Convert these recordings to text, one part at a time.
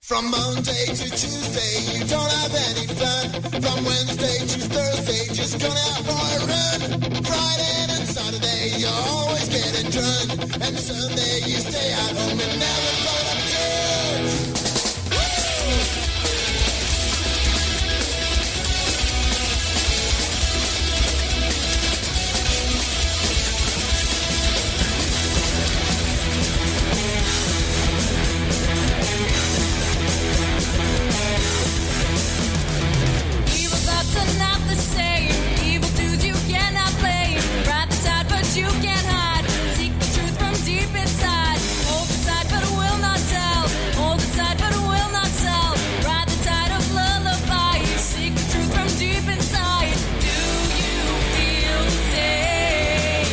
From Monday to Tuesday, you don't have any fun. From Wednesday to Thursday, just gonna out for a run. Friday and Saturday, you're always getting drunk. And Sunday, you stay at home and never go to church. You can't hide. Seek the truth from deep inside. Hold the side, but will not tell. Hold the side, but will not sell. Ride the tide of lullaby. Seek the truth from deep inside. Do you feel the same?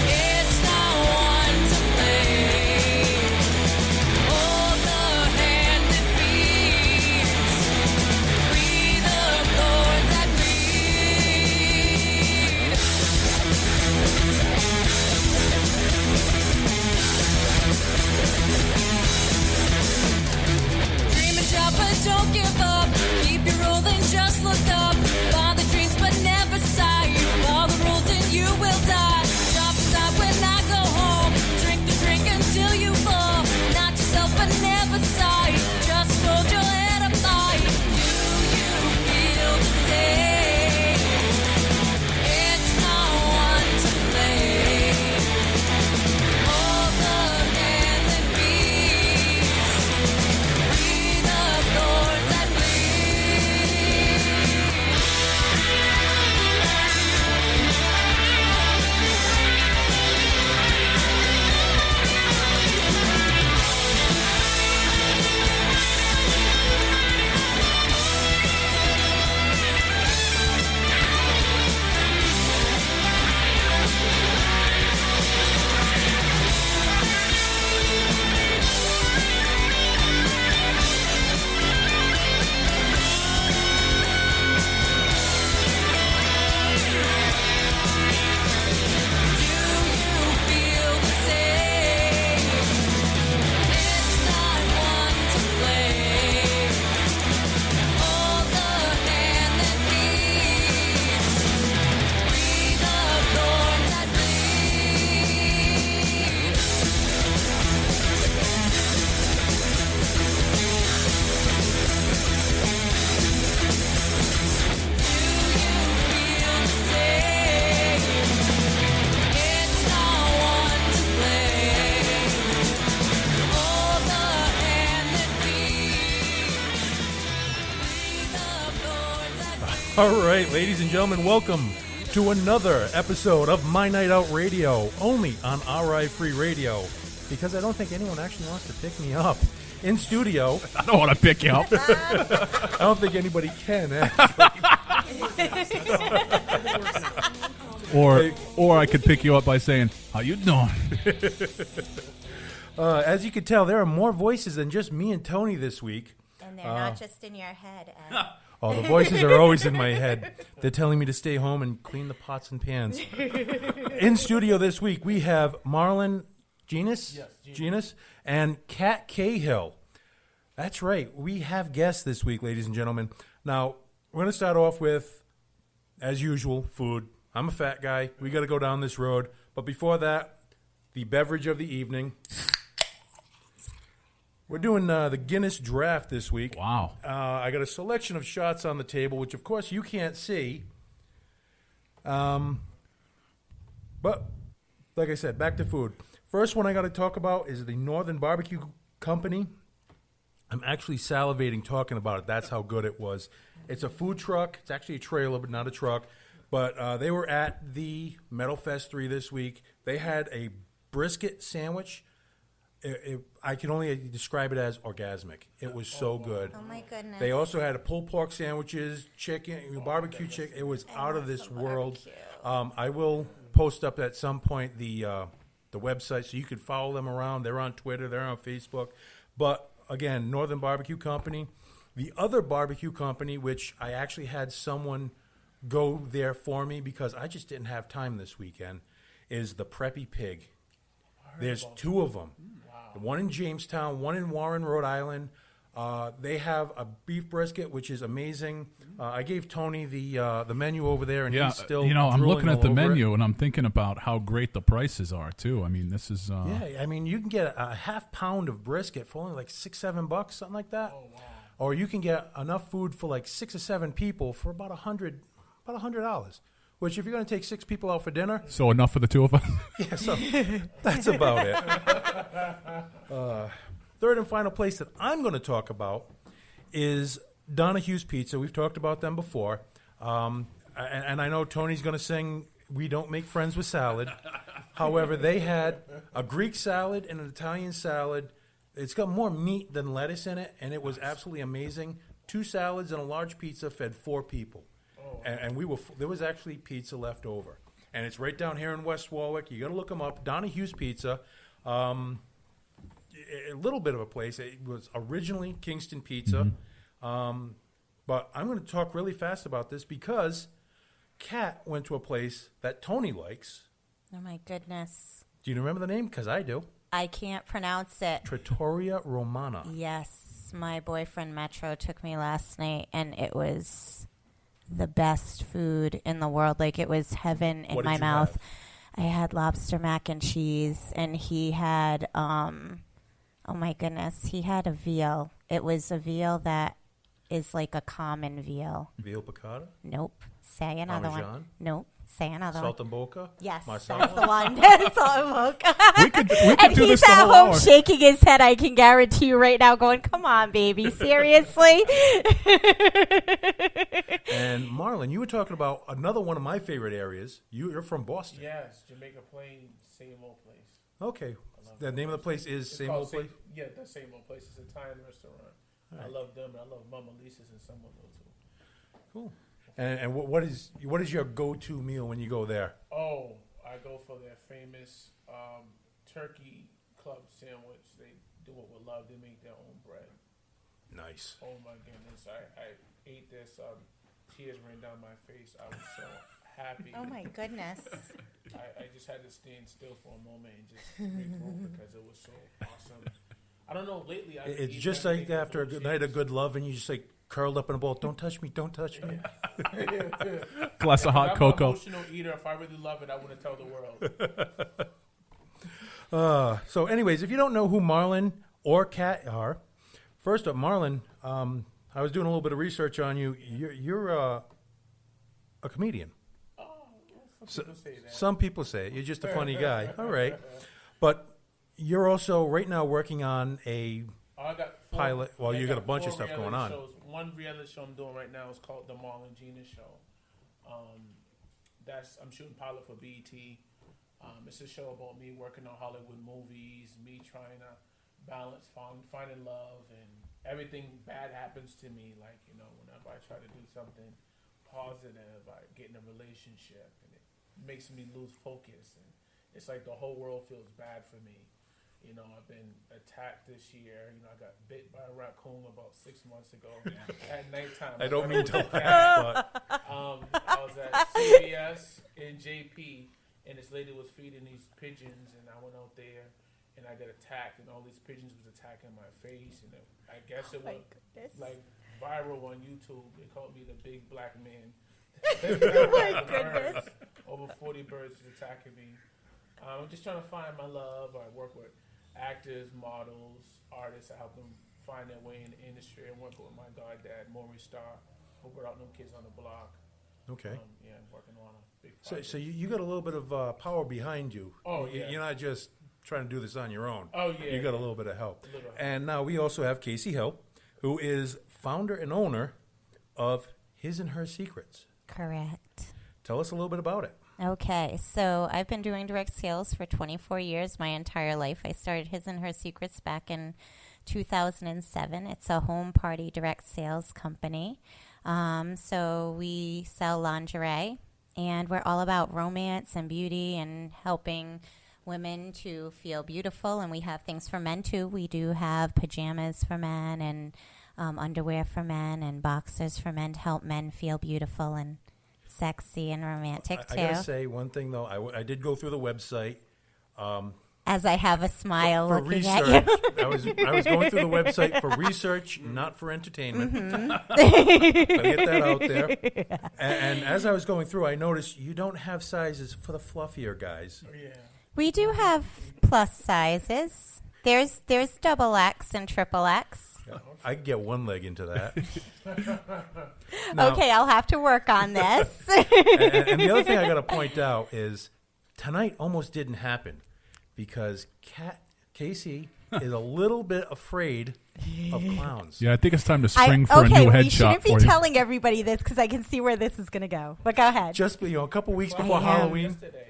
It's not one to blame. Hold the hand that beats. Free the thorns that bleed. Dream and job, but don't give up. Keep your rolling, just look up. Follow the dreams, but never sigh. Follow the rules and you will die. Stop aside when I go home. Drink the drink until you fall. Not yourself, but never sigh. Just hold your head up high. Do you feel the same? It's not one to blame. Hold the hand that beats. Free the thorns that bleed. Do you feel the same? It's not one to blame. Hold the hand that beats. Free the thorns that bleed. Do you feel the same? It's not one to blame. Hold the hand that beats. Free the thorns that bleed. All right, ladies and gentlemen, welcome to another episode of My Night Out Radio, only on RI Free Radio, because I don't think anyone actually wants to pick me up. In studio, I don't want to pick you up. I don't think anybody can, actually. or I could pick you up by saying, "How you doing?" As you can tell, there are more voices than just me and Tony this week. And they're not just in your head, Ed. Oh, the voices are always in my head. They're telling me to stay home and clean the pots and pans. In studio this week, we have Marlon Genus, and Kat Cahill. That's right. We have guests this week, ladies and gentlemen. Now, we're going to start off with, as usual, food. I'm a fat guy. We got to go down this road. But before that, the beverage of the evening. We're doing the Guinness draft this week. Wow. I got a selection of shots on the table, which, of course, you can't see. But, like I said, back to food. First one I got to talk about is the Northern Barbecue Company. I'm actually salivating talking about it. That's how good it was. It's a food truck. It's actually a trailer, but not a truck. But they were at the Metal Fest 3 this week. They had a brisket sandwich. I can only describe it as orgasmic. It was so good. Oh, my goodness. They also had a pulled pork sandwiches, chicken, barbecue chicken. It was out of this world. I will post up at some point the website so you can follow them around. They're on Twitter. They're on Facebook. But, again, Northern Barbecue Company. The other barbecue company, which I actually had someone go there for me because I just didn't have time this weekend, is the Preppy Pig. There's two of them. Wow. One in Jamestown, one in Warren, Rhode Island. They have a beef brisket, which is amazing. I gave Tony the menu over there, and he's still I'm looking at the menu, it. and I'm thinking about how great the prices are, too. I mean, this is... Yeah, I mean, you can get a half pound of brisket for only like $6-7, something like that. Oh, wow. Or you can get enough food for like 6 or 7 people for about $100. Which, if you're going to take 6 people out for dinner... So enough for the 2 of us? Yeah, so that's about it. Third and final place that I'm going to talk about is Donahue's Pizza. We've talked about them before. And I know Tony's going to sing We Don't Make Friends with Salad. However, they had a Greek salad and an Italian salad. It's got more meat than lettuce in it, and it was absolutely amazing. 2 salads and a large pizza fed 4 people. And there was actually pizza left over. And it's right down here in West Warwick. You got to look them up. Donahue's Pizza. A little bit of a place. It was originally Kingston Pizza. Mm-hmm. But I'm going to talk really fast about this because Kat went to a place that Tony likes. Oh, my goodness. Do you remember the name? Because I do. I can't pronounce it. Trattoria Romana. Yes. My boyfriend, Metro, took me last night, and it was the best food in the world. Like, it was heaven in my mouth. Have? I had lobster mac and cheese, and he had, oh, my goodness, he had a veal. It was a veal that is like a common veal. Veal piccata? Nope. Say another one. Parmesan? Nope. Say another one. Saltimbocca? Yes, Marsala? that's the one. Saltimbocca. We could And do this he's the at whole home hour. shaking his head, I can guarantee you right now, going, come on, baby, seriously? And Marlon, you were talking about another one of my favorite areas. You're from Boston. Yes, Jamaica Plain, same old place. Okay. The name of the place is It's Same called Old Place? Yeah, that same old place. It's an Italian restaurant. I love them. I love Mama Lisa's and some of those too. Cool. And what is your go-to meal when you go there? Oh, I go for their famous turkey club sandwich. They do it with love. They make their own bread. Nice. Oh my goodness! I ate this. Tears ran down my face. I was so happy. Oh, my goodness. I just had to stand still for a moment and just regroup because it was so awesome. I don't know. Lately, It's just like after a good night of good love, and you just like curled up in a ball. Don't touch me. Don't touch me. Glass of hot I'm cocoa. an emotional eater. If I really love it, I want to tell the world. So, anyways, if you don't know who Marlon or Kat are, first up, Marlon, I was doing a little bit of research on you. You're a comedian. Some people say that. Some people say it. You're just a funny guy. All right. But you're also right now working on a I got pilot. Well, I you got a bunch of 4 stuff going reality on. shows. One reality show I'm doing right now is called The Marlon Gina Show. I'm shooting pilot for BET. It's a show about me working on Hollywood movies, me trying to balance finding love, and everything bad happens to me. Like, whenever I try to do something positive, I get in a relationship, and it makes me lose focus, and it's like the whole world feels bad for me. I've been attacked this year. I got bit by a raccoon about 6 months ago at nighttime. I don't mean to laugh, but I was at CVS in JP, and this lady was feeding these pigeons, and I went out there, and I got attacked, and all these pigeons was attacking my face, and I guess it was like viral on YouTube. They called me the big black man. Oh, my goodness. Over 40 birds is attacking me. I'm just trying to find my love. I work with actors, models, artists. I help them find their way in the industry. I work with my goddad, Maurice Starr, who brought out them kids on the block. okay. I'm working on a big project. So you got a little bit of power behind you. Oh, yeah. You're not just trying to do this on your own. Oh, yeah. You got a little bit of help. A little help. And now we also have Casey Hill, who is founder and owner of His and Her Secrets. Correct. Tell us a little bit about it. Okay, so I've been doing direct sales for 24 years, my entire life. I started His and Her Secrets back in 2007. It's a home party direct sales company. So we sell lingerie, and we're all about romance and beauty and helping women to feel beautiful. And we have things for men, too. We do have pajamas for men and underwear for men and boxers for men to help men feel beautiful and sexy and romantic, too. I got to say one thing, though. I did go through the website. As I have a smile For looking research. at you. I was going through the website for research, not for entertainment. Mm-hmm. Gotta get that out there. And as I was going through, I noticed you don't have sizes for the fluffier guys. Yeah. We do have plus sizes. There's double X and triple X. I can get one leg into that. Now, Okay, I'll have to work on this. and the other thing I got to point out is tonight almost didn't happen because Casey is a little bit afraid of clowns. Yeah, I think it's time to spring for a okay, new we headshot shouldn't be for you. telling everybody this because I can see where this is going to go. But go ahead. Just a couple weeks before Damn. Halloween. Yesterday.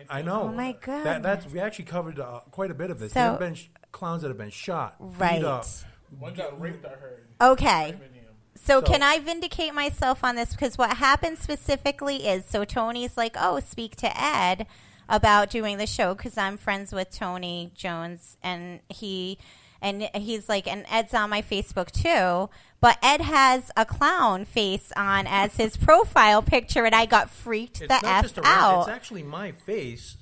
I know. Oh, my God. That's we actually covered quite a bit of this. So- There have been clowns that have been shot, Right. beat up. One got raped, I heard. Okay. Birmingham. So So- can I vindicate myself on this? Because what happened specifically is, so Tony's like, oh, speak to Ed about doing the show because I'm friends with Tony Jones, and he's like, and Ed's on my Facebook too, but Ed has a clown face on as his profile picture, and I got freaked It's the not F just out. It's actually my face.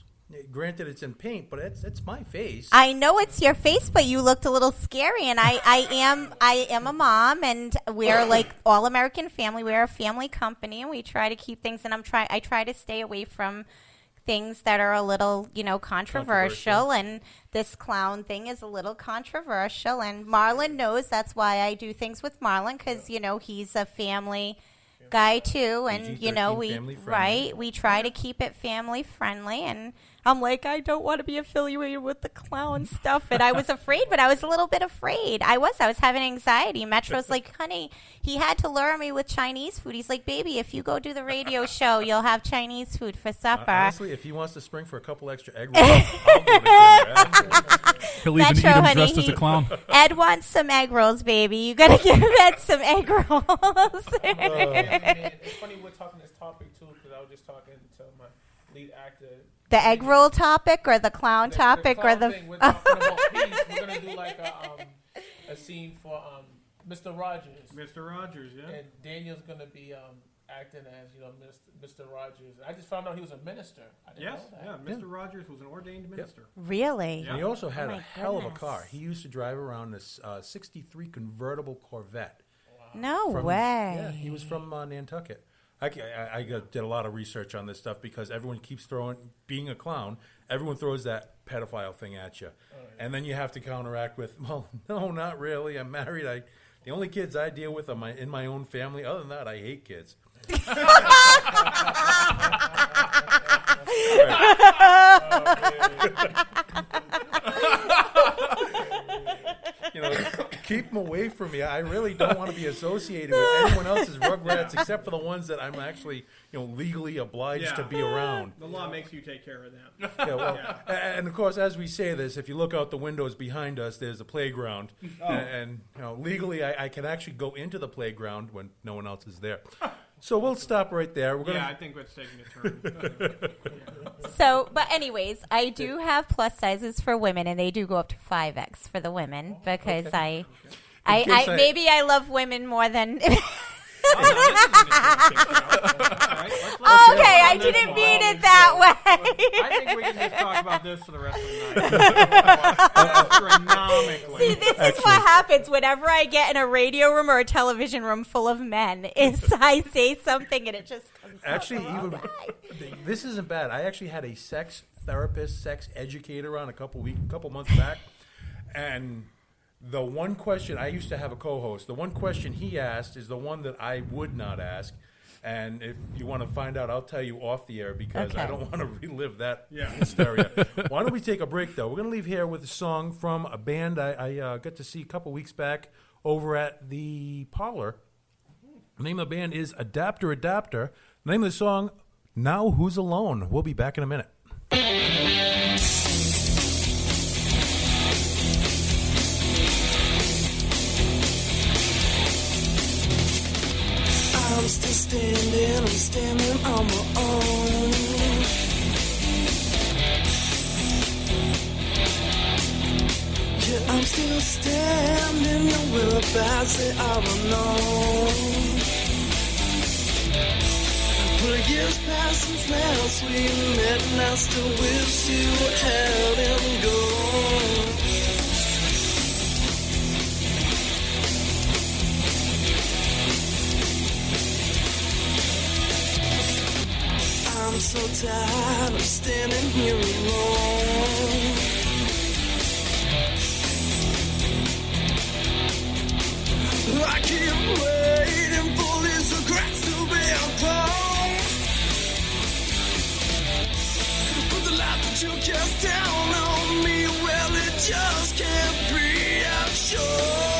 Granted, it's in paint, but it's my face. I know it's your face, but you looked a little scary, and I am a mom, and we're like all American family. We're a family company, and we try to keep things. And I try to stay away from things that are a little, controversial. And this clown thing is a little controversial. And Marlon knows that's why I do things with Marlon because he's a family guy too, and PG-13 we family friendly. right. We try to keep it family friendly, and I'm like, I don't want to be affiliated with the clown stuff. And I was afraid, but I was a little bit afraid. I was having anxiety. Metro's like, honey, he had to lure me with Chinese food. He's like, baby, if you go do the radio show, you'll have Chinese food for supper. Honestly, if he wants to spring for a couple extra egg rolls, I'll go to dinner afterwards. He'll even eat Metro, him honey, dressed as a clown. Ed wants some egg rolls, baby. You got to give Ed some egg rolls. Man, it's funny we're talking this topic too because I was just talking to my lead actor. The egg roll topic or the clown topic clown or the... thing, we're talking about peace. We're gonna do like a scene for Mr. Rogers. Mr. Rogers, yeah. And Daniel's gonna be acting as Mr. Rogers. I just found out he was a minister. I didn't Yes, know that. yeah. Mr. Rogers was an ordained minister. Really? And he also had Oh a my hell of a goodness. car. He used to drive around this 63 convertible Corvette. No From- way. Yeah, he was from Nantucket. I did a lot of research on this stuff because everyone keeps being a clown, everyone throws that pedophile thing at you. And then you have to counteract with, well, no, not really. I'm married. The only kids I deal with are in my own family. Other than that, I hate kids. Keep them away from me. I really don't want to be associated with anyone else's rugrats except for the ones that I'm actually, legally obliged to be around. The law makes you take care of them. Yeah, well, and of course, as we say this, if you look out the windows behind us, there's a playground, and legally, I can actually go into the playground when no one else is there. So we'll stop right there. We're Yeah, I gonna. think that's taking a turn. So, but anyways, I do have plus sizes for women, and they do go up to 5X for the women because In case maybe I love women more than... Oh, Okay, I didn't mean it that way. I think we can just talk about this for the rest of the night. Astronomically. See, this is what happens whenever I get in a radio room or a television room full of men. Is I say something and it just comes Actually, out. this isn't bad. I actually had a sex therapist, sex educator on a couple months back, and the one question, I used to have a co-host, the one question he asked is the one that I would not ask. And if you want to find out, I'll tell you off the air because I Okay. don't want to relive that Yeah. hysteria. Why don't we take a break, though? We're going to leave here with a song from a band I got to see a couple weeks back over at the Parlor. The name of the band is Adapter. The name of the song, Now Who's Alone? We'll be back in a minute. I'm still standing on my own. Yeah, I'm still standing. You will pass it, I will know. years pass since last we met, and I still wish you had him gone. I'm so tired of standing here alone. I keep waiting for these regrets to be gone. But the light that you cast down on me, well, it just can't be outshown.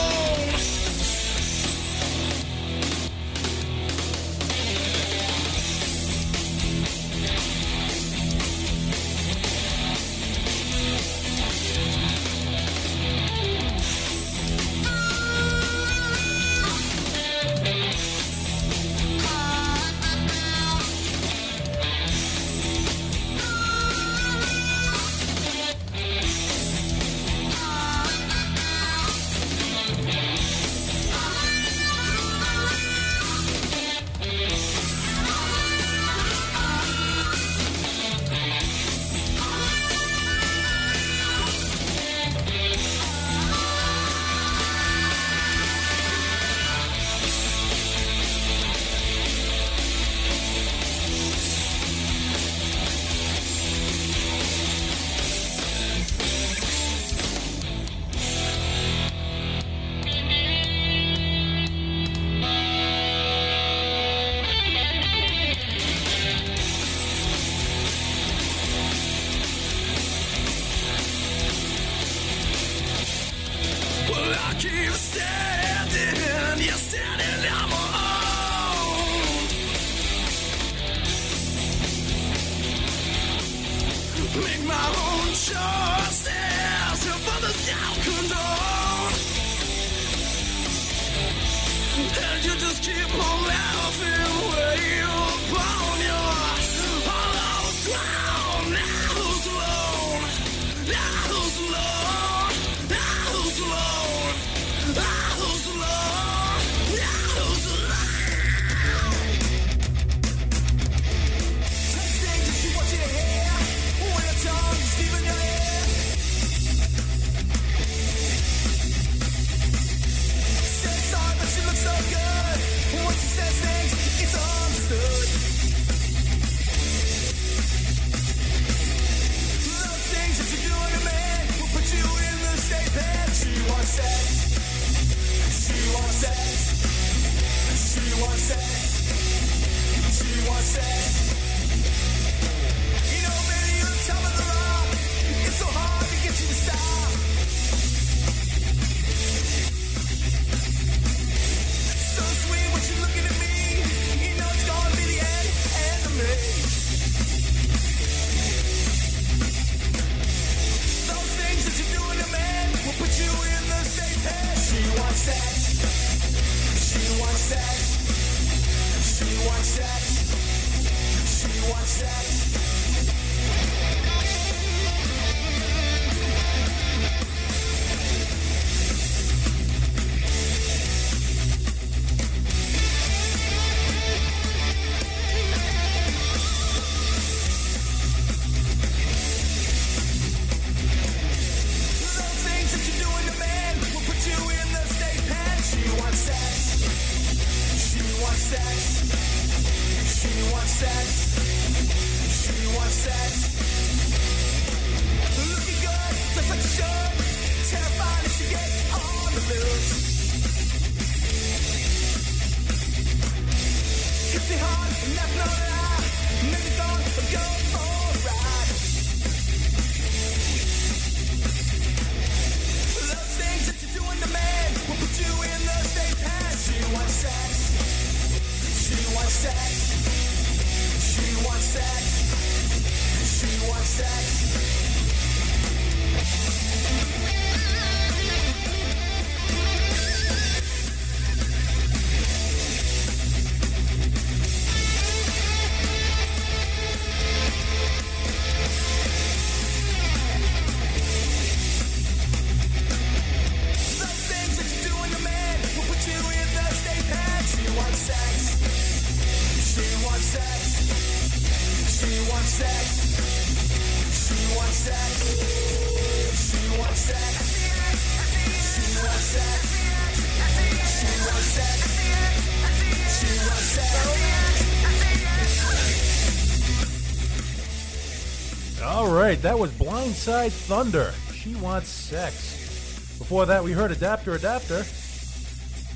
All right, that was Blindside Thunder. She Wants Sex. Before that, we heard Adapter.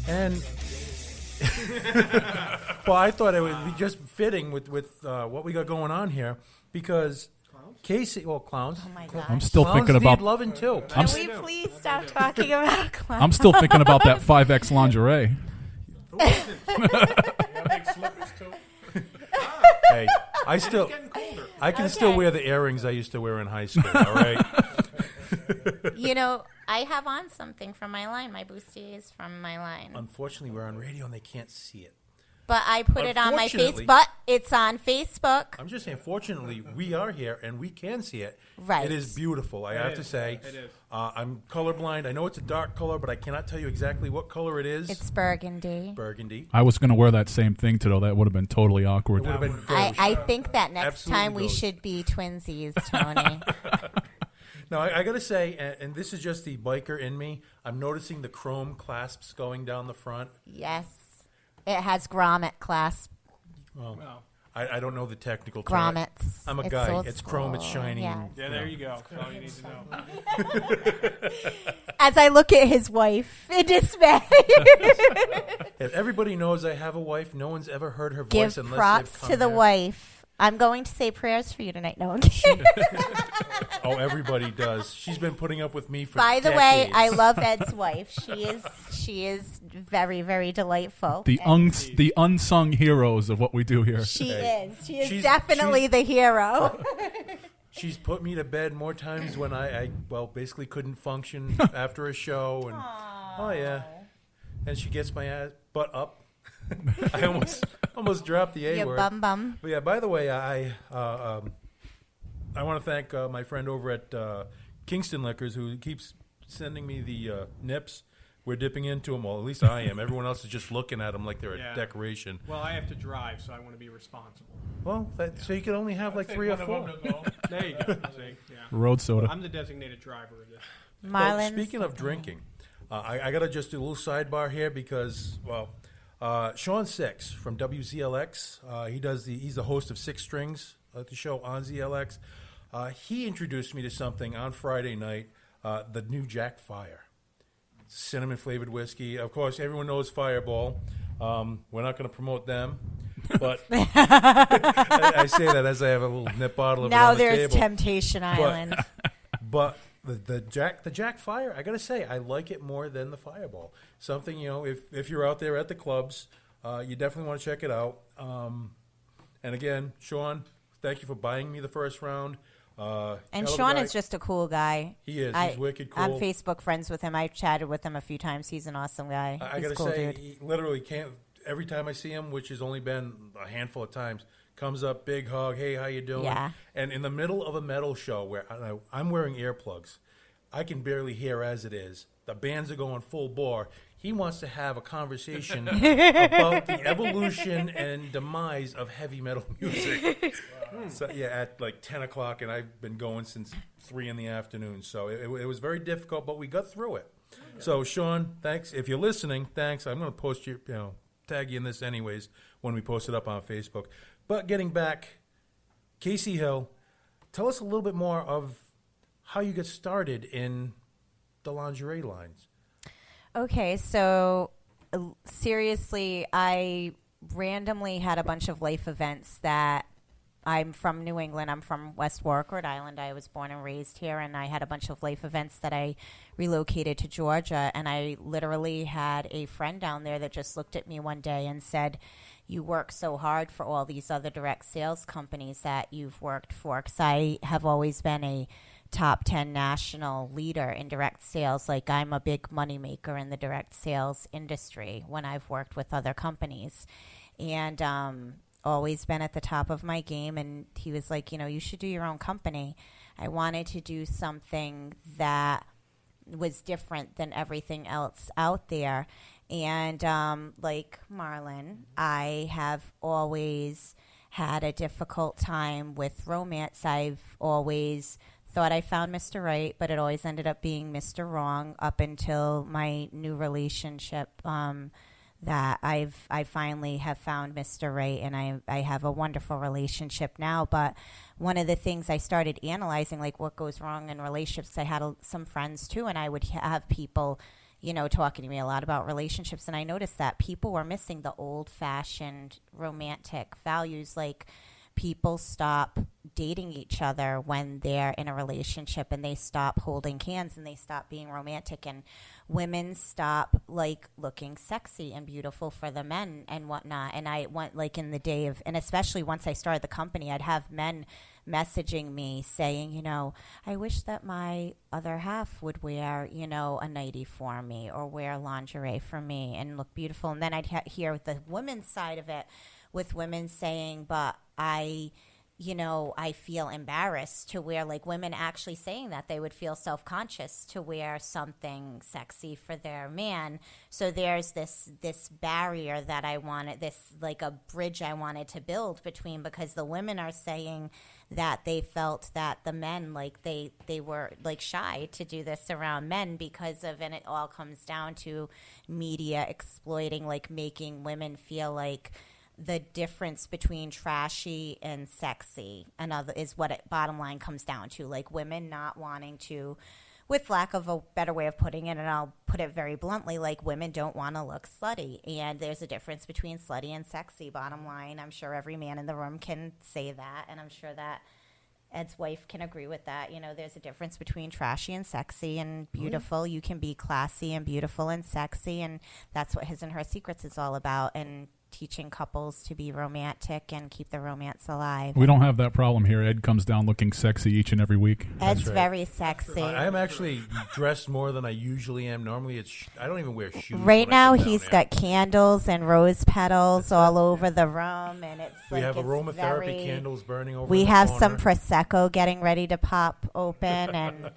And well, I thought it would be just fitting with what we got going on here because Casey, clowns. Oh my God. I'm still Clowns thinking about need loving too. Can we please stop talking about clowns? I'm still thinking about that 5X lingerie. Y'all make slippers too. Hey, I can still wear the earrings I used to wear in high school. All right. You know, I have on something from my line. My bustiers from my line. Unfortunately, we're on radio and they can't see it. But I put it on my face. Unfortunately- But it's on Facebook. I'm just saying, fortunately, we are here and we can see it. Right. It is beautiful, I have to say. It is. I'm colorblind. I know it's a dark color, but I cannot tell you exactly what color it is. It's burgundy. Burgundy. I was going to wear that same thing today. That would have been totally awkward. It would have been I think that next Absolutely time we ghost. should be twinsies, Tony. Now, I got to say, and this is just the biker in me, I'm noticing the chrome clasps going down the front. Yes. It has grommet clasp. Well, Well, I don't know the technical term. Grommets. I'm a It's guy. old It's chrome, it's school. shiny. Yeah. yeah, there you go. That's all you need to know. As I look at his wife in dismay. If everybody knows I have a wife, no one's ever heard her Give voice unless props they've come to the here. wife. I'm going to say prayers for you tonight. No, I'm kidding. Oh, everybody does. She's been putting up with me for By the way, decades. I love Ed's wife. She is very, very delightful. The unsung heroes of what we do here. She Hey. is. She is She's- definitely the hero. She's put me to bed more times when I basically couldn't function after a show. And oh yeah, and she gets my butt up. I almost dropped the A You word. bum. But yeah, by the way, I want to thank my friend over at Kingston Liquors who keeps sending me the nips. We're dipping into them. Well, at least I am. Everyone else is just looking at them like they're Yeah. a decoration. Well, I have to drive, so I want to be responsible. Well, so you can only have like 3 or 4. There you go. See? Yeah. Road soda. I'm the designated driver of this. Well, Marlon. speaking of drinking, I got to just do a little sidebar here because, Sean Six from WZLX, he's the host of Six Strings, the show on ZLX. He introduced me to something on Friday night, the new Jack Fire. Cinnamon flavored whiskey. Of course, everyone knows Fireball. We're not going to promote them, but I say that as I have a little nip bottle of it Now on the there's table. Temptation Island. But the Jack Fire, I gotta say, I like it more than the Fireball. Something, if you're out there at the clubs, you definitely want to check it out. And again, Sean, thank you for buying me the first round. And hell of a Sean guy. is just a cool guy. He is. He's wicked cool. I'm Facebook friends with him. I've chatted with him a few times. He's an awesome guy. I He's gotta a cool say, dude. he literally can't. Every time I see him, which has only been a handful of times, comes up, big hug, hey, how you doing? Yeah. And in the middle of a metal show where I'm wearing earplugs, I can barely hear as it is. The bands are going full bore. He wants to have a conversation about the evolution and demise of heavy metal music. So yeah, at like 10 o'clock, and I've been going since 3 in the afternoon. So it was very difficult, but we got through it. So Sean, thanks. If you're listening, thanks. I'm going to post you, tag you in this anyways when we post it up on Facebook. But getting back, Casey Hill, tell us a little bit more of how you got started in the lingerie lines. Okay, so seriously, I randomly had a bunch of life events that I'm from New England. I'm from West Warwick, Rhode Island. I was born and raised here, and I had a bunch of life events that I relocated to Georgia, and I literally had a friend down there that just looked at me one day and said, you work so hard for all these other direct sales companies that you've worked for, because I have always been a top 10 national leader in direct sales. Like, I'm a big money maker in the direct sales industry when I've worked with other companies, and always been at the top of my game. And he was like, you should do your own company. I wanted to do something that was different than everything else out there. And like Marlon, I have always had a difficult time with romance. I've always thought I found Mr. Right, but it always ended up being Mr. Wrong up until my new relationship that I finally have found Mr. Right, and I have a wonderful relationship now. But one of the things I started analyzing, like what goes wrong in relationships, I had some friends too, and I would have people, talking to me a lot about relationships, and I noticed that people were missing the old-fashioned romantic values, like people stop dating each other when they're in a relationship, and they stop holding hands, and they stop being romantic, and women stop like looking sexy and beautiful for the men and whatnot. And I went like in the day of, and especially once I started the company, I'd have men messaging me saying, I wish that my other half would wear, a nightie for me or wear lingerie for me and look beautiful. And then I'd hear the women's side of it, with women saying, but I feel embarrassed to wear, like women actually saying that they would feel self-conscious to wear something sexy for their man. So there's this barrier that I wanted, this like a bridge I wanted to build between, because the women are saying that they felt that the men, like they were like shy to do this around men because of, and it all comes down to media exploiting, like making women feel like the difference between trashy and sexy is what it bottom line comes down to. Like women not wanting to, with lack of a better way of putting it, and I'll put it very bluntly, like women don't want to look slutty. And there's a difference between slutty and sexy, bottom line. I'm sure every man in the room can say that, and I'm sure that Ed's wife can agree with that. There's a difference between trashy and sexy and beautiful. You can be classy and beautiful and sexy, and that's what His and Her Secrets is all about. And teaching couples to be romantic and keep the romance alive. We don't have that problem here. Ed comes down looking sexy each and every week. Ed's very sexy. I'm actually dressed more than I usually am. Normally, I don't even wear shoes. Right now, he's got candles and rose petals all over the room, and it's we like have it's aromatherapy candles burning over. We in the have corner. some prosecco getting ready to pop open, and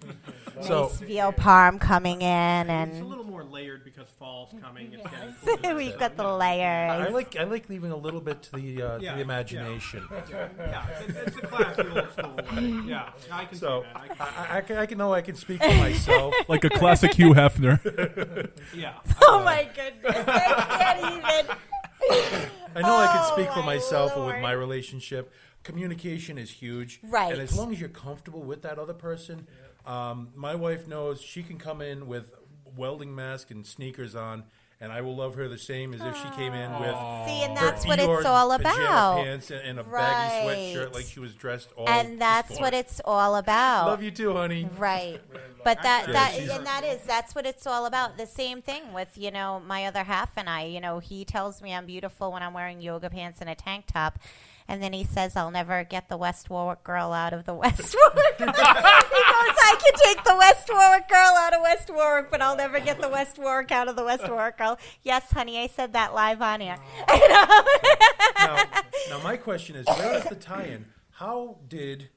So- nice veal parm coming in, It's a and little more layered because fall's coming. It's getting cooler, we've so, got the yeah. layers. I like leaving a little bit to the imagination. Yeah, it's a classy old school way. Yeah, I can So see that. I can know I can speak for myself. Like a classic Hugh Hefner. Yeah. Oh my goodness! I can't even. I know I can speak Oh, for my myself and with Lord. my relationship. Communication is huge, Right. And as long as you're comfortable with that other person, my wife knows she can come in with welding mask and sneakers on, and I will love her the same as if she came in with See, and her that's what Eeyore it's all pajama about. pants and a baggy Right. sweatshirt like she was dressed all. And that's this what morning. it's all about. Love you too, honey. Right. But she's- that's what it's all about. The same thing with, my other half and I, he tells me I'm beautiful when I'm wearing yoga pants and a tank top. And then he says, I'll never get the West Warwick girl out of the West Warwick. He goes, I can take the West Warwick girl out of West Warwick, but I'll never get the West Warwick out of the West Warwick girl. Yes, honey, I said that live on air. Now, my question is, where is the tie-in? How did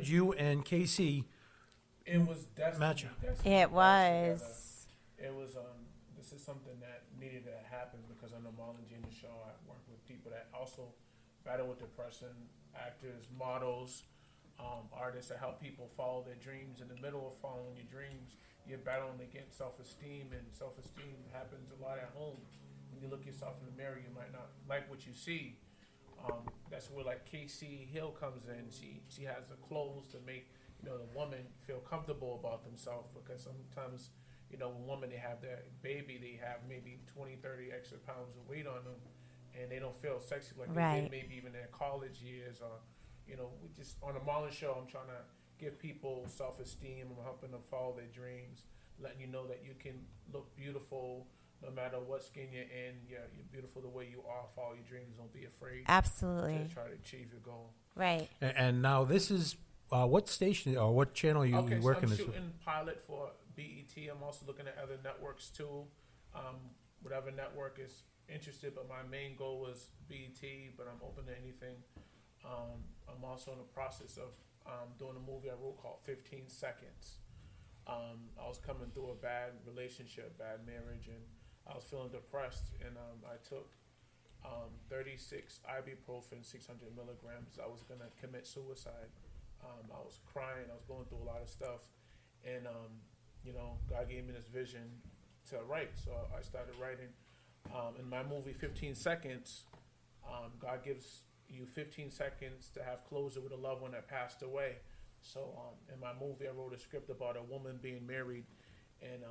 you and Casey It was destiny. match up? It was. It was. This is something that needed to happen because on the Marlon Gina show, I work with people that also battle with depression, actors, models, artists that help people follow their dreams. In the middle of following your dreams, you're battling against self-esteem, and self-esteem happens a lot at home. When you look yourself in the mirror, you might not like what you see. That's where like Casey Hill comes in. She has the clothes to make the woman feel comfortable about themselves, because sometimes when women they have their baby, they have maybe 20, 30 extra pounds of weight on them, and they don't feel sexy like they did maybe even in their college years, or we just on the Marlon show, I'm trying to give people self-esteem. I'm helping them follow their dreams, letting you know that you can look beautiful no matter what skin you're in. You're beautiful the way you are. Follow your dreams. Don't be afraid. Absolutely. To try to achieve your goal. Right. And now this is what station or what channel you working I'm this with? shooting pilot for BET. I'm also looking at other networks too. Whatever network is interested, but my main goal was BET, but I'm open to anything. I'm also in the process of doing a movie I wrote called 15 Seconds. I was coming through a bad relationship, bad marriage, and I was feeling depressed, and I took 36 ibuprofen, 600 milligrams. I was going to commit suicide. I was crying. I was going through a lot of stuff, and God gave me this vision to write, so I started writing. In my movie 15 Seconds, God gives you 15 seconds to have closure with a loved one that passed away. So in my movie, I wrote a script about a woman being married and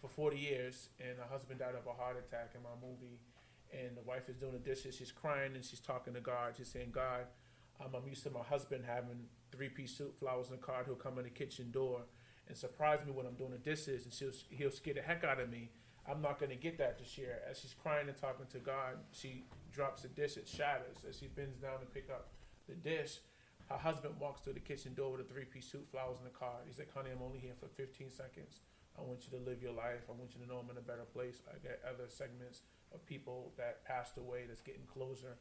for 40 years, and her husband died of a heart attack in my movie. And the wife is doing the dishes. She's crying and she's talking to God. She's saying, God, I'm used to my husband having 3-piece suit, flowers, and a card. He'll come in the kitchen door and surprise me when I'm doing the dishes, and he'll scare the heck out of me. I'm not going to get that this year. As she's crying and talking to God, she drops the dish. It shatters. As she bends down to pick up the dish, her husband walks through the kitchen door with a 3-piece suit, flowers, and a card. He's like, honey, I'm only here for 15 seconds. I want you to live your life. I want you to know I'm in a better place. I got other segments of people that passed away that's getting closer.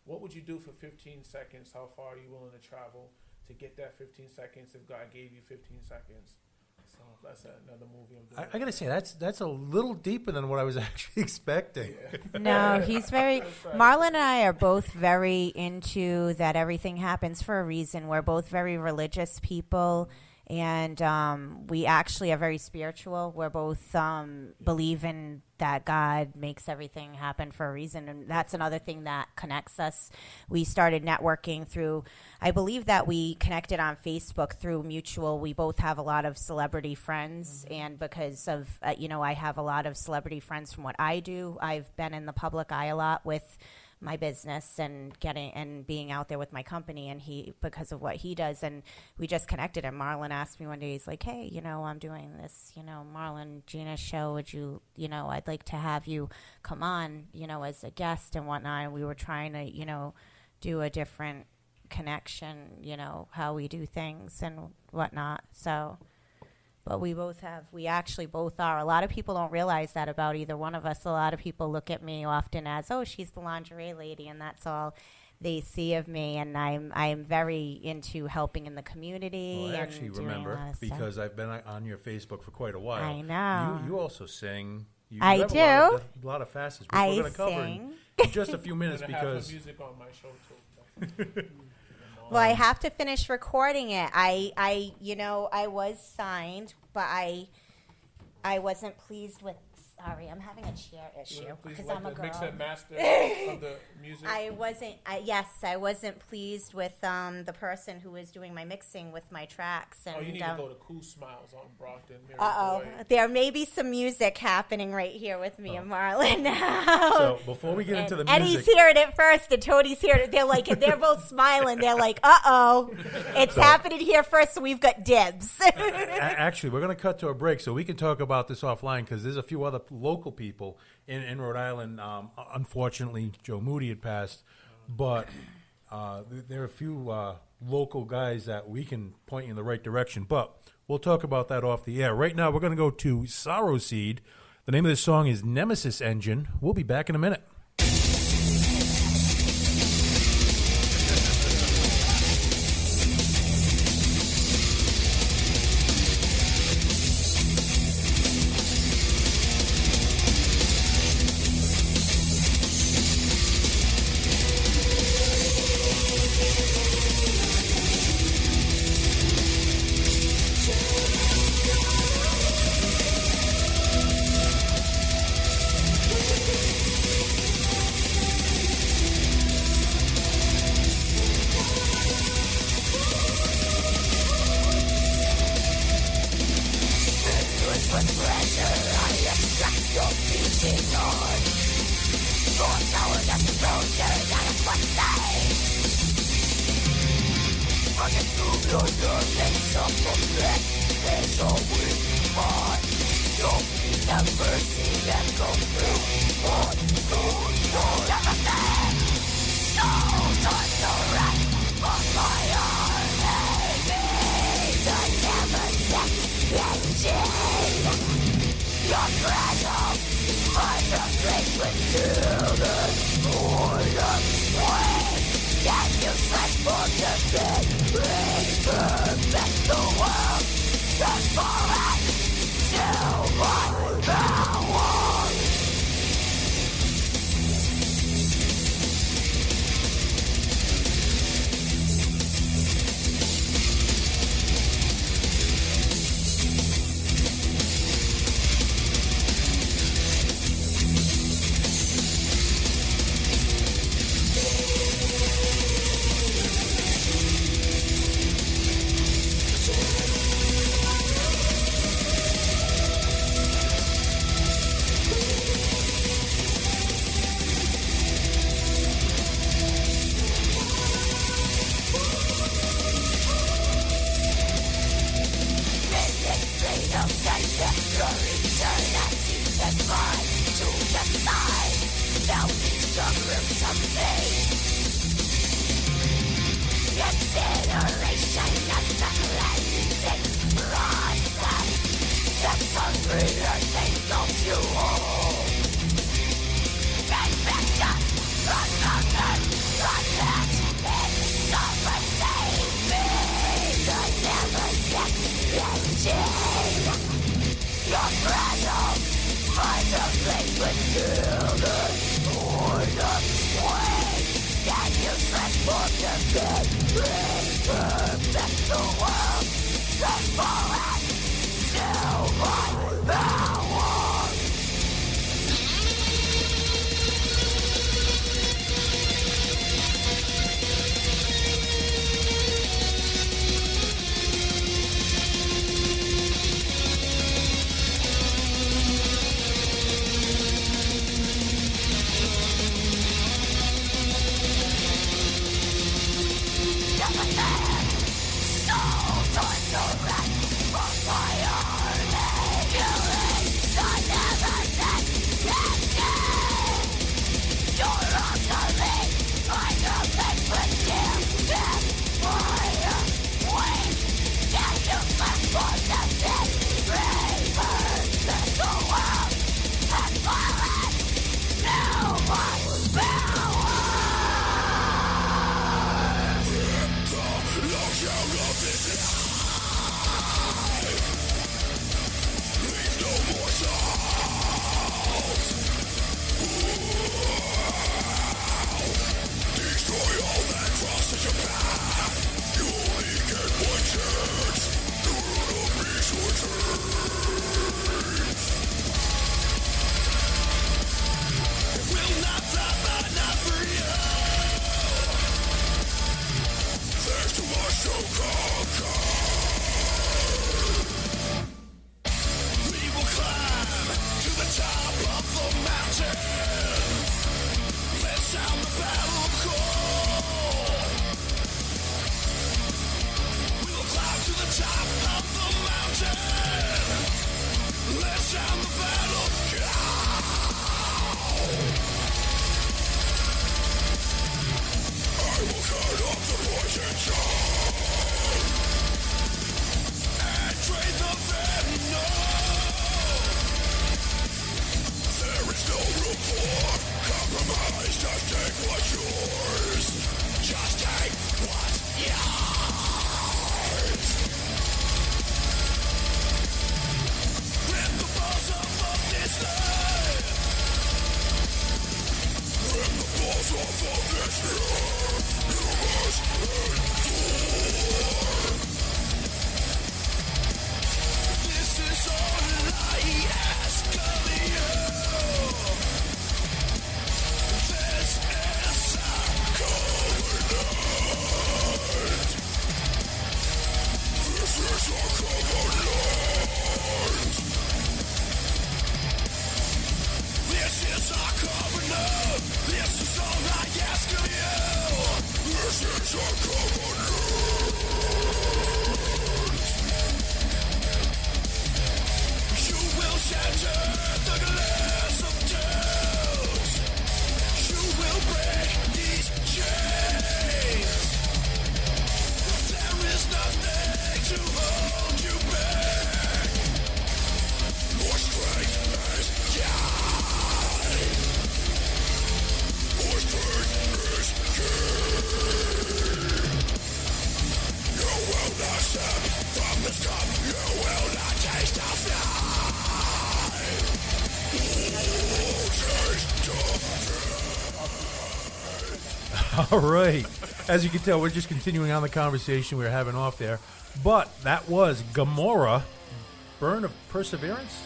What would you do for 15 seconds? How far are you willing to travel to get that 15 seconds if God gave you 15 seconds? So that's another movie I'm doing. I got to say, that's a little deeper than what I was actually expecting. Yeah. No, he's very. Marlon and I are both very into that everything happens for a reason. We're both very religious people, and we actually are very spiritual. We're both believe in that God makes everything happen for a reason, and that's another thing that connects us. We started networking through, I believe that we connected on Facebook through mutual. We both have a lot of celebrity friends, and because of, I have a lot of celebrity friends from what I do. I've been in the public eye a lot with my business and being out there with my company, and he, because of what he does, and we just connected. And Marlon asked me one day, he's like, hey, I'm doing this, Marlon Gina show. Would you, I'd like to have you come on, as a guest and whatnot. And we were trying to, do a different connection, how we do things and whatnot. So, but we actually both are. A lot of people don't realize that about either one of us. A lot of people look at me often as, oh, she's the lingerie lady, and that's all they see of me. And I'm very into helping in the community. Well, I and actually doing remember, a lot of because stuff. I've been on your Facebook for quite a while. I know. You also sing. You I have do. A lot of facets, which I we're going to cover sing. in just a few minutes I'm gonna have because some music on my show too. Well, I have to finish recording it. I was signed, but I wasn't pleased with. Sorry, I'm having a chair issue because I'm a girl. Mix and master of the music. I wasn't pleased with the person who was doing my mixing with my tracks. And, you need to go to Cool Smiles on Brockton. There may be some music happening right here with me and Marlon now. So before we get into the music, Eddie's hearing it first, and Tony's hearing it. They're both smiling. They're like, it's happening here first, so we've got dibs. Actually, we're going to cut to a break so we can talk about this offline because there's a few other local people in Rhode Island. Unfortunately, Joe Moody had passed, but there are a few local guys that we can point you in the right direction. But we'll talk about that off the air. Right now, we're going to go to Sorrow Seed. The name of this song is Nemesis Engine. We'll be back in a minute. All right. As you can tell, we're just continuing on the conversation we were having off there. But that was Gomorrah, Burn of Perseverance.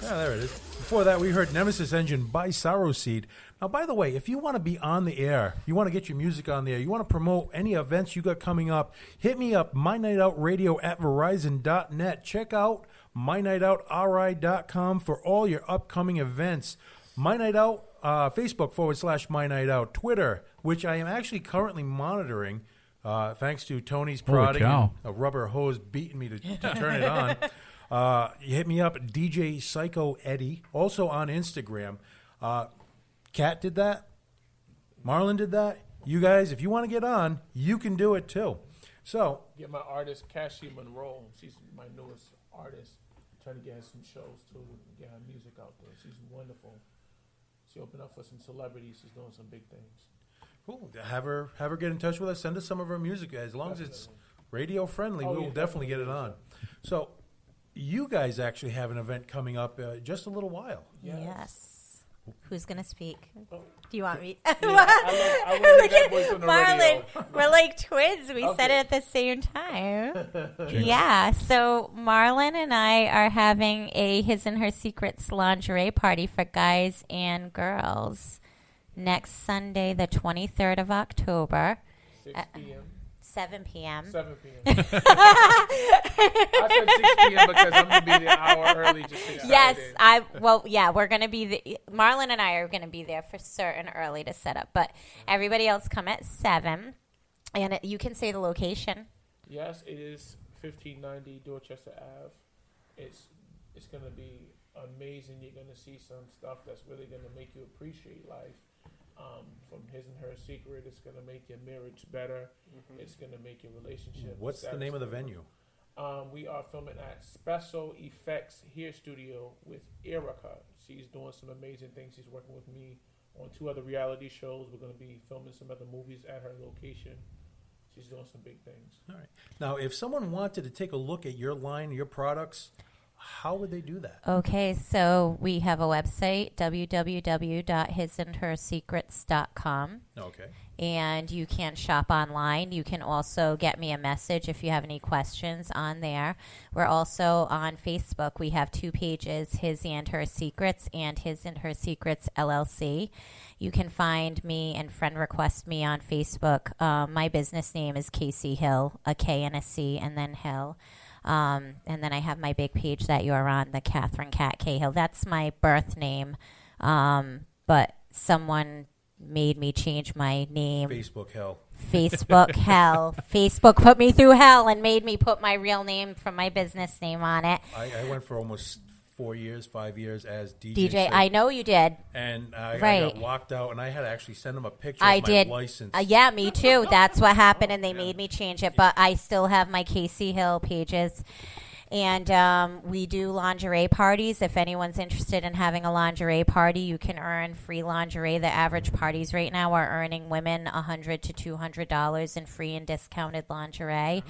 Yeah, there it is. Before that, we heard Nemesis Engine by Sorrow Seed. Now, by the way, if you want to be on the air, you want to get your music on the air, you want to promote any events you got coming up, hit me up, MyNightOutRadio@Verizon.net. Check out MyNightOutRI.com for all your upcoming events. My Night Out, Facebook /MyNightOut, Twitter, which I am actually currently monitoring, thanks to Tony's prodding and a rubber hose beating me to turn it on. You hit me up, DJ Psyco Eddie, also on Instagram. Kat did that. Marlon did that. You guys, if you want to get on, you can do it too. So Get my artist, Cassie Monroe. She's my newest artist. Trying to get her some shows too, get her music out there. She's wonderful. She opened up for some celebrities. She's doing some big things. cool. Have her get in touch with us. Send us some of her music. As long as it's radio friendly, Oh, we will yeah, definitely get it on. So you guys actually have an event coming up just a little while. Yes. Who's going to speak? Do you want me? I want to hear that voice on the Marlon, radio. we're like twins. We said Okay. it at the same time. Yeah, so Marlon and I are having a His and Her Secrets lingerie party for guys and girls next Sunday, the 23rd of October, 6 p.m. 7 p.m. 7 p.m. I said 6 p.m. because I'm going to be there an hour early just to get Yes, started. we're going to be, Marlon and I are going to be there for certain early to set up, but everybody else come at 7, and you can say the location. Yes, it is 1590 Dorchester Ave. It's going to be amazing. You're going to see some stuff that's really going to make you appreciate life. From His and Her Secret, it's going to make your marriage better. It's going to make your relationship. What's the name of the venue? We are filming at Special Effects Hair Studio with Erica. She's doing some amazing things. She's working with me on 2 other reality shows. We're going to be filming some other movies at her location. She's doing some big things. All right. Now, if someone wanted to take a look at your line, your products, how would they do that? Okay, so we have a website, www.hisandhersecrets.com. Okay. And you can shop online. You can also get me a message if you have any questions on there. We're also on Facebook. We have 2 pages, His and Her Secrets and His and Her Secrets LLC. You can find me and friend request me on Facebook. My business name is Casey Hill, a K and a C, and then Hill. And then I have my big page that you're on, the Catherine Cat Cahill. That's my birth name, but someone made me change my name. Facebook hell. Facebook hell. Facebook put me through hell and made me put my real name from my business name on it. I went for almost 5 years as DJ. DJ, I know you did. And I Right. got locked out, and I had to actually send them a picture I of my did. license. Yeah, me too. That's what happened, and they made me change it. But I still have my Casey Hill pages. And we do lingerie parties. If anyone's interested in having a lingerie party, you can earn free lingerie. The average parties right now are earning women $100 to $200 in free and discounted lingerie.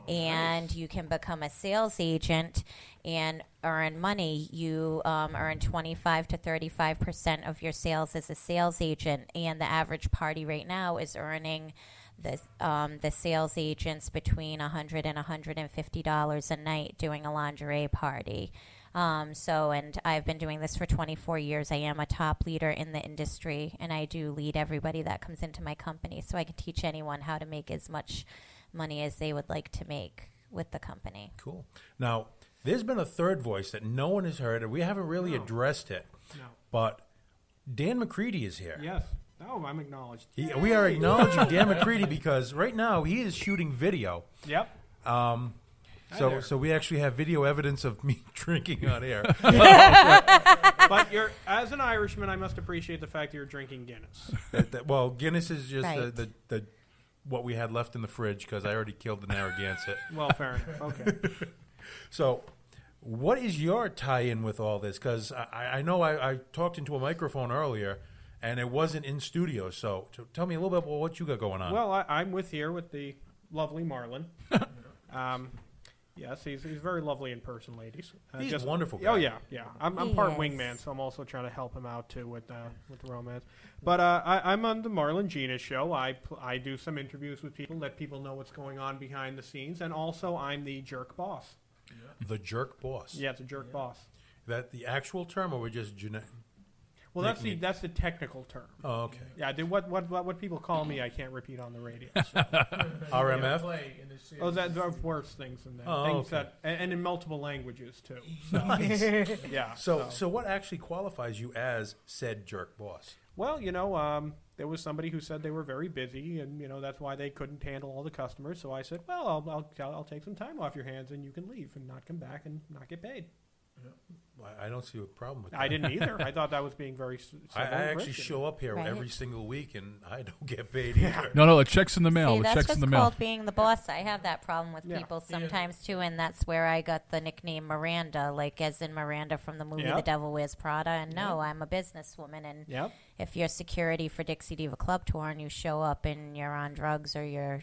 And you can become a sales agent and earn money. You earn 25 to 35% of your sales as a sales agent. And the average party right now is earning the sales agents between $100 and $150 a night doing a lingerie party. And I've been doing this for 24 years. I am a top leader in the industry, and I do lead everybody that comes into my company, so I can teach anyone how to make as much money as they would like to make with the company. Cool. Now, there's been a third voice that no one has heard, and we haven't really addressed it. No. But Dan McCready is here. Yes. Oh, I'm acknowledged. We are acknowledging Dan McCready because right now he is shooting video. Yep. So we actually have video evidence of me drinking on air. But as an Irishman, I must appreciate the fact that you're drinking Guinness. Well, Guinness is just Right. the what we had left in the fridge because I already killed the Narragansett. Well, fair enough. Okay. So, what is your tie-in with all this? Because I know I talked into a microphone earlier, and it wasn't in studio. So, tell me a little bit about what you got going on. Well, I'm with the lovely Marlon. Yes, he's very lovely in person, ladies. He's a wonderful guy. Oh yeah. I'm He part is. wingman, so I'm also trying to help him out too with the romance. But I'm on the Marlon Gina show. I do some interviews with people, let people know what's going on behind the scenes, and also I'm the jerk boss. The jerk boss. Yeah, it's a jerk boss. That the actual term, or we're just Well, that's the technical term. Oh, okay. Yeah, what people call me, I can't repeat on the radio. So. RMF. Play in the series. Oh, there are worse things than that. Oh, things okay. that, and in multiple languages too. So, Nice. yeah. So what actually qualifies you as said jerk boss? Well, there was somebody who said they were very busy, and that's why they couldn't handle all the customers. So I said, well, I'll take some time off your hands, and you can leave and not come back and not get paid. I don't see a problem with that. I didn't either. I thought that was being very I actually Christian. show up here Right. every single week, and I don't get paid either. No, the check's in the mail. See, The that's check's in what's the mail. called being the boss. I have that problem with Yeah. people sometimes too, and that's where I got the nickname Miranda, like as in Miranda from the movie Yep. The Devil Wears Prada. And no, I'm a businesswoman, and Yep. if you're security for Dixie Diva Club Tour and you show up and you're on drugs or you're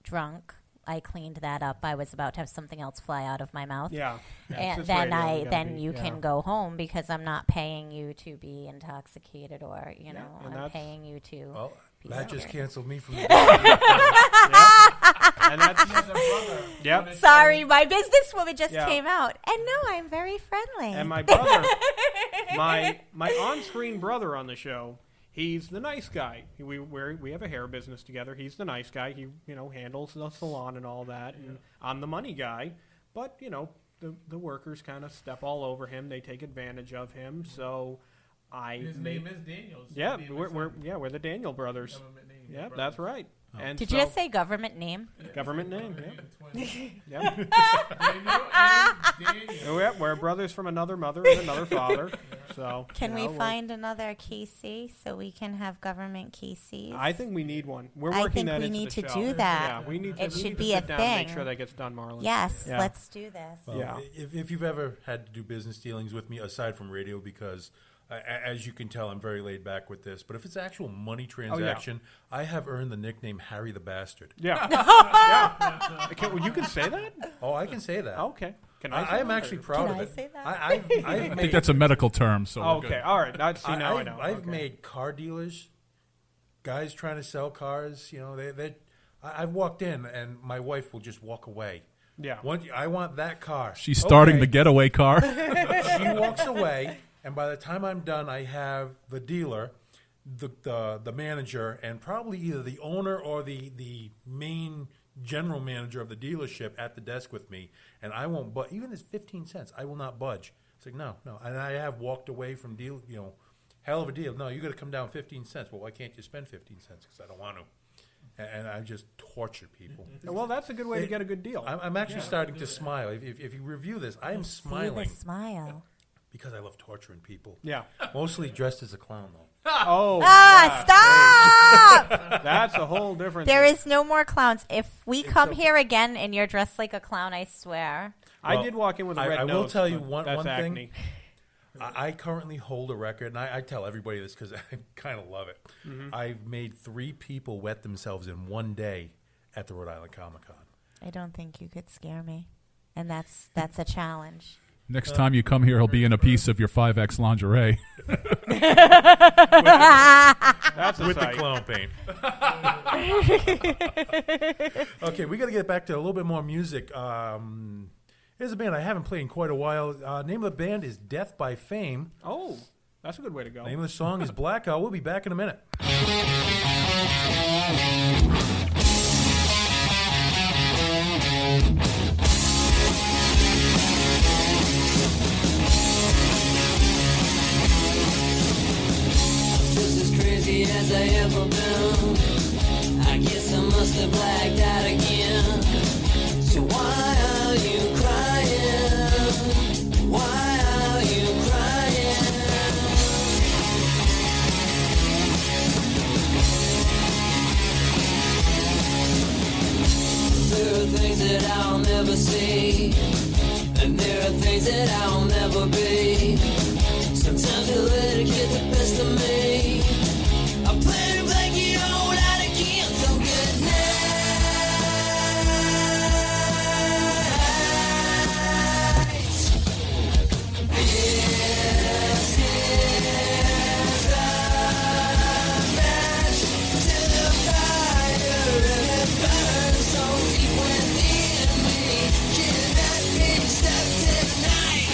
drunk, I cleaned that up. I was about to have something else fly out of my mouth. Yeah. And It's then radio, you gotta you be- can go home because I'm not paying you to be intoxicated or and I'm that's- paying you to. Well, be that just secure. canceled me from the And that's, He has a brother. Yep. on the Sorry, show. my businesswoman just Yeah. came out, and no, I'm very friendly. and my brother, my on-screen brother on the show, he's the nice guy. We have a hair business together. He's the nice guy. He handles the salon and all that, and I'm the money guy. But the workers kind of step all over him. They take advantage of him. So His name is Daniels. yeah, His name is we're the Daniel brothers. government name. Yeah, Brothers. that's right. And Did so, you just say government name? government name? Yeah. Yeah. Daniel and Daniel. Yeah, we're brothers from another mother and another father. So Can we we're- find another Casey so we can have government Casey's? I think we need one. We're I working think that we into need the to show. do that. Yeah, we need to. It we should need be to a sit down and make thing. sure that gets done, Marlon. Yes, Yeah. let's do this. Well, Yeah. If you've ever had to do business dealings with me, aside from radio, because as you can tell, I'm very laid back with this. But if it's actual money transaction, I have earned the nickname Harry the Bastard. Yeah. Yeah. You can say that? Oh, I can say that. Okay. Can I? Say I am that? actually proud Can of I it. say that? I've I made, think that's a medical term. So we're Okay. good. All right. Now I know. I've Okay. made car dealers, guys trying to sell cars. I've walked in and my wife will just walk away. Yeah. I want that car. She's starting the Okay. getaway car. She walks away, and by the time I'm done, I have the dealer, the manager, and probably either the owner or the main general manager of the dealership at the desk with me, and I won't budge. Even if it's 15 cents, I will not budge. It's like, no. And I have walked away from deal, hell of a deal. No, you got to come down 15 cents. Well, why can't you spend 15 cents? Because I don't want to. And I just torture people. Well, that's a good way to get a good deal. I'm actually starting to smile. If you review this, I am See smiling the smile. because I love torturing people. Yeah. Mostly dressed as a clown, though. Oh. Stop! That's a whole different. There thing. is no more clowns. If we come here again and you're dressed like a clown, I swear. I Well, did walk in with a red I nose. will tell you but one that's thing. acne. I currently hold a record, and I tell everybody this because I kind of love it. Mm-hmm. I've made 3 people wet themselves in one day at the Rhode Island Comic Con. I don't think you could scare me. And that's a challenge. Next time you come here, he'll be in a piece of your 5X lingerie. That's a With the sight. clown paint. Okay, we got to get back to a little bit more music. Here's a band I haven't played in quite a while. Name of the band is Death by Fame. Oh, that's a good way to go. Name of the song is Blackout. We'll be back in a minute. Just as crazy as I ever been. I guess I must have blacked out again. So why are you crying? Why are you crying? There are things that I'll never see, and there are things that I'll never be. Sometimes I let it get the best of me. I play to blank it all out again. So good night. This is a match to the fire, and it burns so deep within me. Can that be stopped tonight?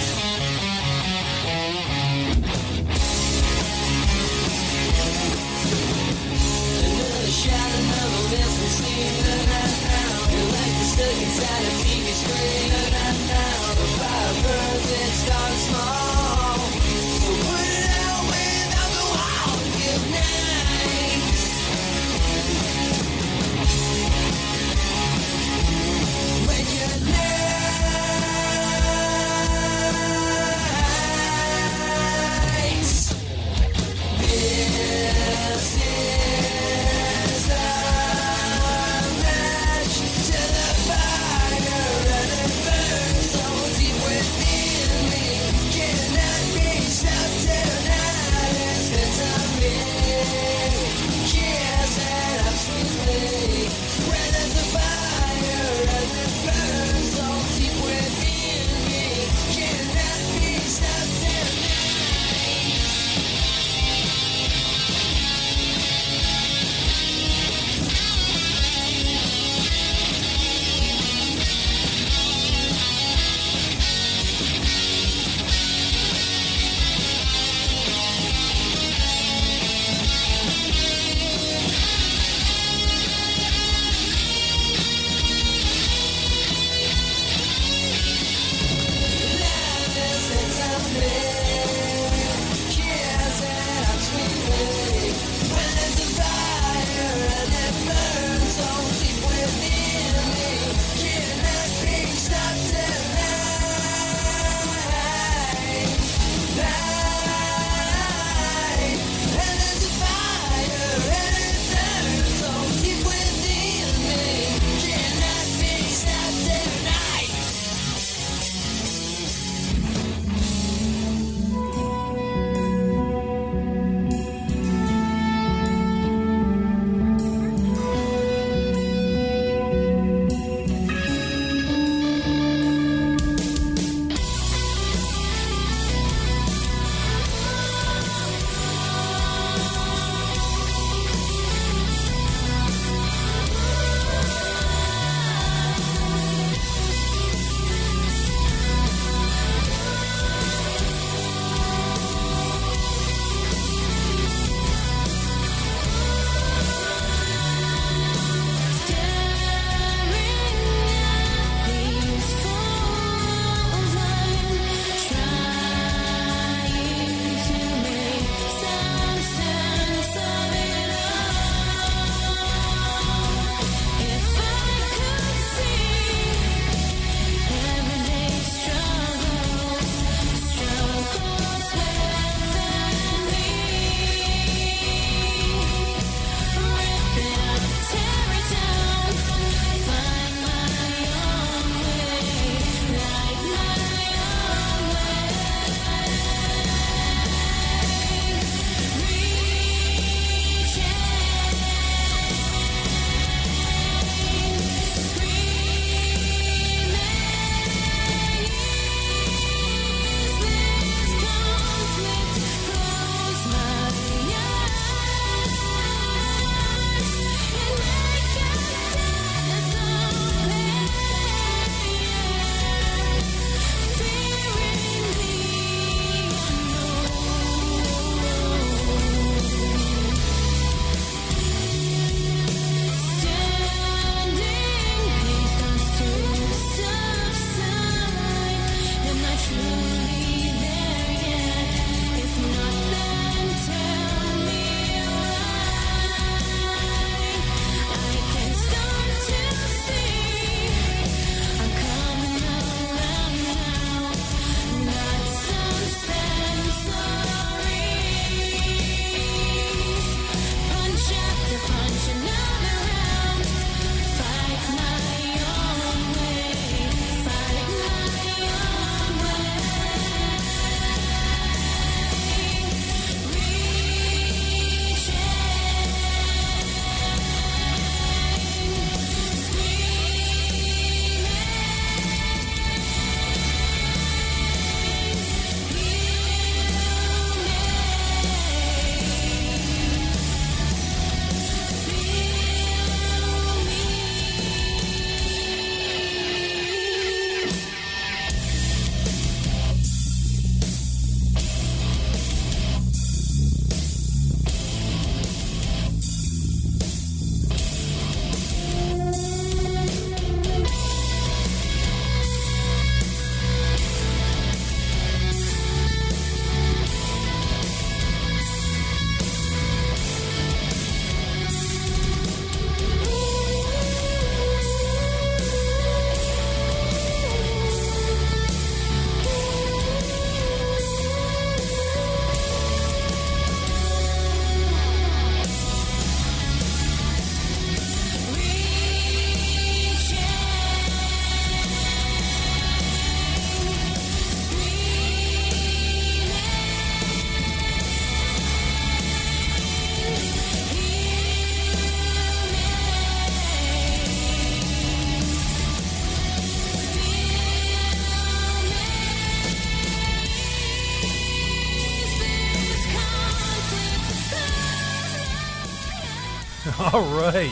All right.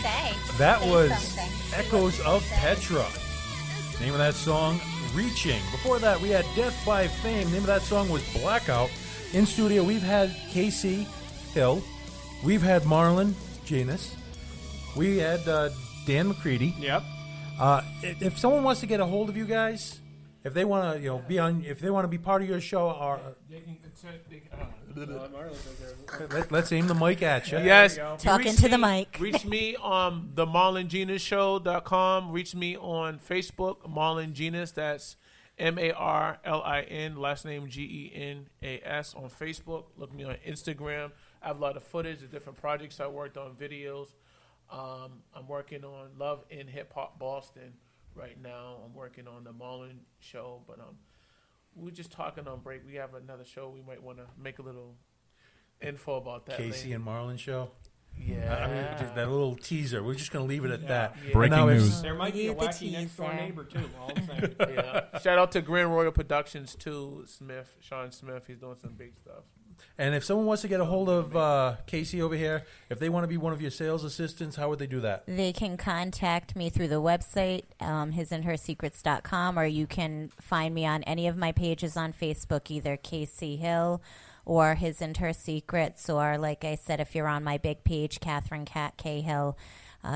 That Say was something. Echoes of Petra. Name of that song, Reaching. Before that, we had Death by Fame. Name of that song was Blackout. In studio, we've had Casey Hill. We've had Marlon Janus. We had Dan McCready. Yep. If someone wants to get a hold of you guys, if they want to, be on, if they want to be part of your show, or let's aim the mic at you. Yes. Talking Reach to the me- mic. Reach me on the MarlonGenusShow.com. Reach me on Facebook, Marlon Genus. That's MARLIN, last name GENAS on Facebook. Look me on Instagram. I have a lot of footage of different projects I worked on, videos. I'm working on Love in Hip Hop Boston right now. I'm working on the Marlon show, but we're just talking on break. We have another show. We might want to make a little info about that. Casey later. and Marlon show. Yeah. I mean, just that little teaser. We're just going to leave it at that. Yeah. Breaking Now, if- news. There might be a The wacky next door teaser. neighbor too. All I'm saying. Yeah. Shout out to Grand Royal Productions too. Sean Smith. He's doing some big stuff. And if someone wants to get a hold of Casey over here, if they want to be one of your sales assistants, how would they do that? They can contact me through the website, hisandhersecrets.com, or you can find me on any of my pages on Facebook, either Casey Hill or His and Her Secrets, or like I said, if you're on my big page, Catherine Cat K Hill,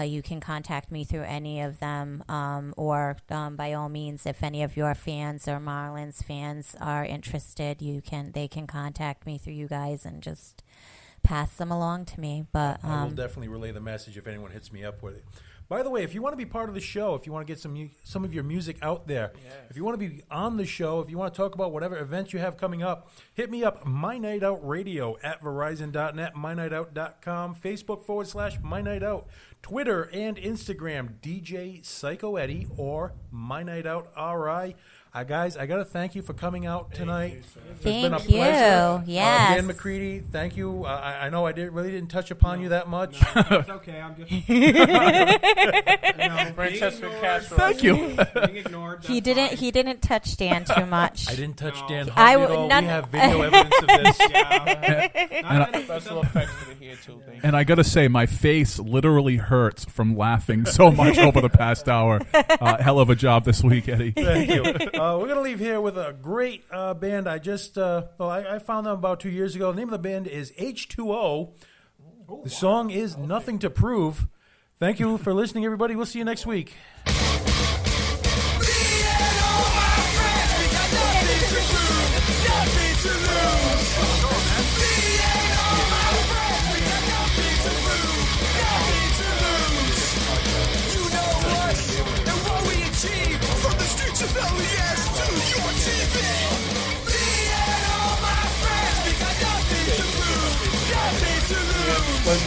you can contact me through any of them, or by all means, if any of your fans or Marlon's fans are interested, they can contact me through you guys and just pass them along to me. But I will definitely relay the message if anyone hits me up with it. By the way, if you want to be part of the show, if you want to get some of your music out there, if you want to be on the show, if you want to talk about whatever events you have coming up, hit me up, MyNightOut Radio at Verizon.net, MyNightOut.com, Facebook /MyNightOut, Twitter and Instagram, DJ Psycho Eddie or MyNightOut RI. Guys, I got to thank you for coming out tonight. It's been a Thank you. pleasure. Yes. Dan McCready, thank you. I know I really didn't touch upon you that much. No, it's okay. I'm just. Francesca Castro. Thank you. Being ignored. He that's didn't. fine. He didn't touch Dan too much. I didn't touch No. Dan I hardly at w- all. none- We have video evidence of this. Yeah. Special effects for the here too. Thank you. And I got to say, my face literally hurts from laughing so much over the past hour. Hell of a job this week, Eddie. Thank you. We're going to leave here with a great band. I found them about 2 years ago. The name of the band is H2O. The song is Nothing to Prove. Thank you for listening, everybody. We'll see you next week. From the streets of LES to your TV. Me and all my friends, we got nothing to prove, nothing to lose.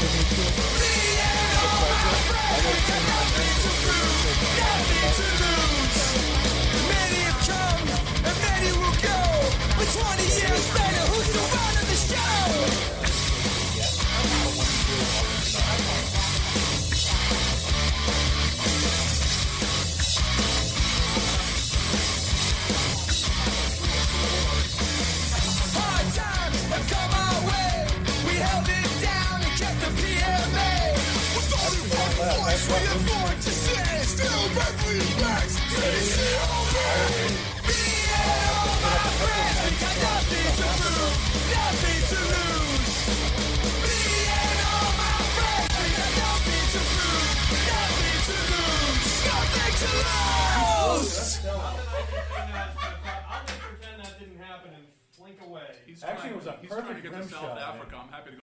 Me and all my friends, we got nothing to prove, nothing to lose. Many have come and many will go, but 20 years later, who's still running the show? Hard times have come our way. We held it down and kept the PMA. With only one voice, we have more to say. Still Beverly Max, KCOB. Me and all my friends, we got nothing to prove, nothing to lose. Me and all my friends, we got nothing to prove, nothing to lose, nothing to lose. I'll just pretend that didn't happen and slink away. Actually, it was a perfect rim shot. I'm happy to go.